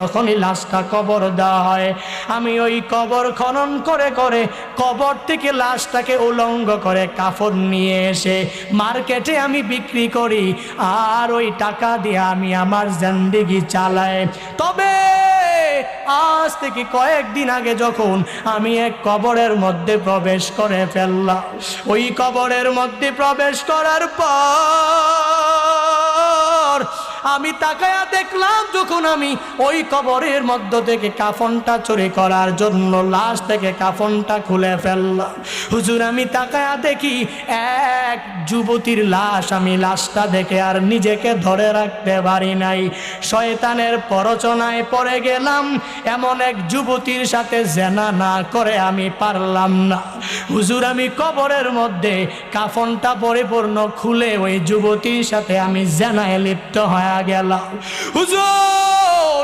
যখনই লাশটা কবর দেওয়া হয়, আমি ওই কবর খনন করে করে কবর থেকে লাশটাকে উলঙ্গ করে কাফন নিয়ে এসে মার্কেটে আমি বিক্রি করি, আর ওই টাকা দিয়ে আমি আমার জিন্দেগি চালাই। তবে আজ থেকে কয়েকদিন আগে যখন আমি এক কবরের মধ্যে প্রবেশ করে ফেললাম, ওই কবরের মধ্যে প্রবেশ করার পর আমি তাকায়া দেখলাম, যখন আমি ওই কবরের মধ্য থেকে কাফনটা চুরি করার জন্য লাশ থেকে কাফনটা খুলে ফেললাম, হুজুর আমি তাকায়া দেখি এক যুবতীর লাশ। আমি লাশটা দেখে আর নিজেকে ধরে রাখতে পারি নাই, শয়তানের প্ররোচনায় পড়ে গেলাম। এমন এক যুবতীর সাথে জেনা না করে আমি পারলাম না। হুজুর আমি কবরের মধ্যে কাফনটা পরিপূর্ণ খুলে ওই যুবতীর সাথে আমি জেনায় লিপ্ত হয়ে গেলাম। হুজুর